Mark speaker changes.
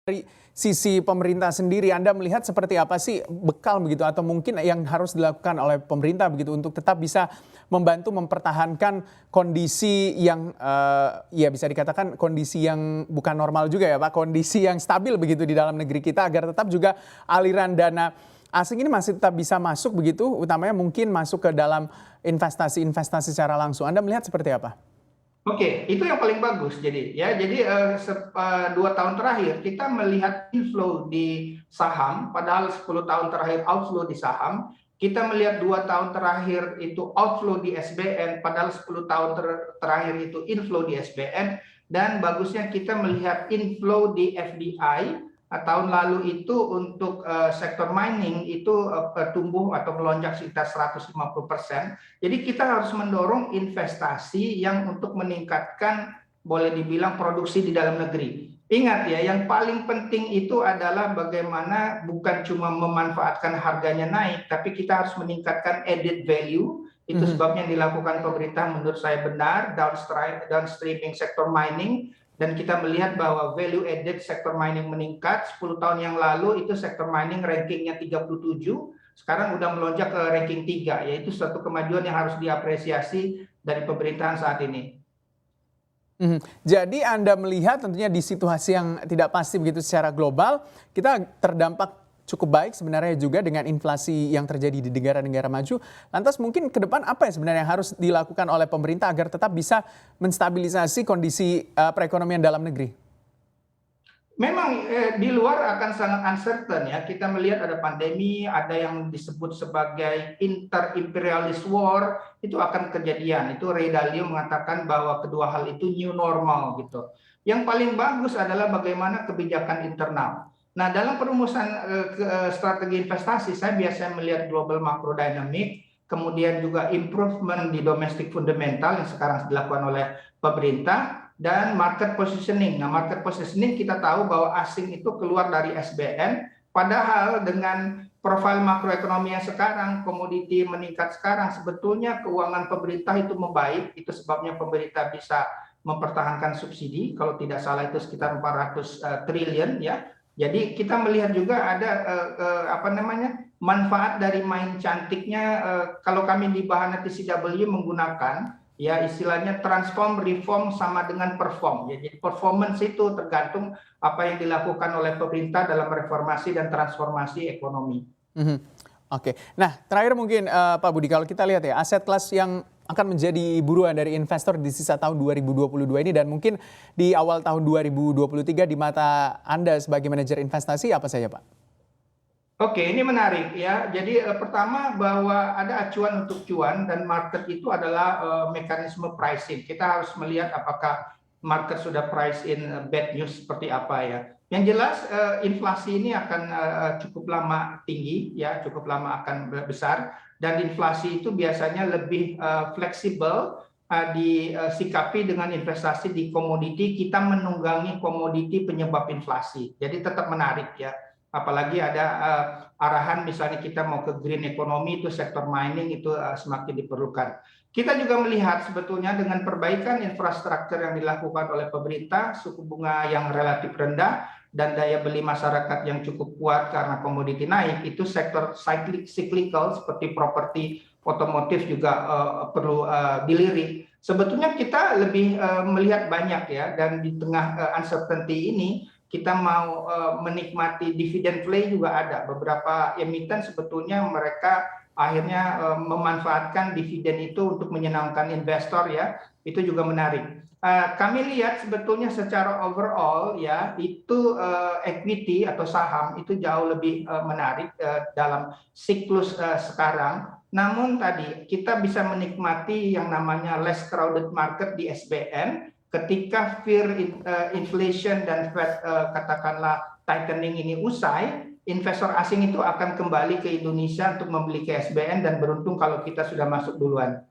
Speaker 1: Dari sisi pemerintah sendiri, Anda melihat seperti apa sih bekal begitu atau mungkin yang harus dilakukan oleh pemerintah begitu untuk tetap bisa membantu mempertahankan kondisi yang ya bisa dikatakan kondisi yang bukan normal juga ya Pak, kondisi yang stabil begitu di dalam negeri kita agar tetap juga aliran dana asing ini masih tetap bisa masuk begitu, utamanya mungkin masuk ke dalam investasi-investasi secara langsung. Anda melihat seperti apa?
Speaker 2: Oke, itu yang paling bagus. Jadi 2 tahun terakhir kita melihat inflow di saham, padahal 10 tahun terakhir outflow di saham. Kita melihat 2 tahun terakhir itu outflow di SBN, padahal 10 tahun terakhir itu inflow di SBN. Dan bagusnya kita melihat inflow di FDI. Tahun lalu itu untuk sektor mining itu tumbuh atau melonjak sekitar 150%. Jadi kita harus mendorong investasi yang untuk meningkatkan, boleh dibilang, produksi di dalam negeri. Ingat ya, yang paling penting itu adalah bagaimana bukan cuma memanfaatkan harganya naik, tapi kita harus meningkatkan added value. Itu sebabnya yang dilakukan pemerintah menurut saya benar, downstreaming sektor mining. Dan kita melihat bahwa value added sektor mining meningkat. 10 tahun yang lalu itu sektor mining rankingnya 37, sekarang udah melonjak ke ranking 3, yaitu suatu kemajuan yang harus diapresiasi dari pemerintahan saat ini.
Speaker 1: Jadi Anda melihat tentunya di situasi yang tidak pasti begitu secara global, kita terdampak cukup baik sebenarnya juga dengan inflasi yang terjadi di negara-negara maju. Lantas mungkin ke depan apa yang sebenarnya harus dilakukan oleh pemerintah agar tetap bisa menstabilisasi kondisi perekonomian dalam negeri?
Speaker 2: Memang di luar akan sangat uncertain ya. Kita melihat ada pandemi, ada yang disebut sebagai inter-imperialist war, itu akan kejadian. Itu Ray Dalio mengatakan bahwa kedua hal itu new normal gitu. Yang paling bagus adalah bagaimana kebijakan internal. Nah, dalam perumusan strategi investasi, saya biasanya melihat global macro dynamic, kemudian juga improvement di domestic fundamental yang sekarang dilakukan oleh pemerintah, dan market positioning. Nah, market positioning kita tahu bahwa asing itu keluar dari SBN, padahal dengan profil makroekonomi yang sekarang, komoditi meningkat sekarang, sebetulnya keuangan pemerintah itu membaik. Itu sebabnya pemerintah bisa mempertahankan subsidi, kalau tidak salah itu sekitar 400 triliun ya. Jadi kita melihat juga ada manfaat dari main cantiknya. Kalau kami di Bahana TCW menggunakan ya istilahnya transform, reform sama dengan perform. Ya, jadi performance itu tergantung apa yang dilakukan oleh pemerintah dalam reformasi dan transformasi ekonomi.
Speaker 1: Oke, nah terakhir mungkin Pak Budi, kalau kita lihat ya aset kelas yang akan menjadi buruan dari investor di sisa tahun 2022 ini dan mungkin di awal tahun 2023 di mata Anda sebagai manajer investasi apa saja Pak?
Speaker 2: Oke, ini menarik ya. Jadi pertama bahwa ada acuan untuk cuan dan market itu adalah mekanisme pricing. Kita harus melihat apakah market sudah price in bad news seperti apa ya. Yang jelas inflasi ini akan cukup lama tinggi ya, cukup lama akan besar, dan inflasi itu biasanya lebih fleksibel disikapi dengan investasi di komoditi. Kita menunggangi komoditi penyebab inflasi. Jadi tetap menarik ya. Apalagi ada arahan misalnya kita mau ke green economy, itu sektor mining itu semakin diperlukan. Kita juga melihat sebetulnya dengan perbaikan infrastruktur yang dilakukan oleh pemerintah, suku bunga yang relatif rendah dan daya beli masyarakat yang cukup kuat karena komoditi naik, itu sektor cyclical seperti properti, otomotif juga perlu dilirik. Sebetulnya kita lebih melihat banyak ya, dan di tengah uncertainty ini kita mau menikmati dividen play juga ada. Beberapa emiten sebetulnya mereka akhirnya memanfaatkan dividen itu untuk menyenangkan investor ya. Itu juga menarik. Kami lihat sebetulnya secara overall ya, itu equity atau saham itu jauh lebih menarik dalam siklus sekarang. Namun tadi kita bisa menikmati yang namanya less crowded market di SBN. Ketika fear inflation dan Fed katakanlah tightening ini usai, investor asing itu akan kembali ke Indonesia untuk membeli ke SBN, dan beruntung kalau kita sudah masuk duluan.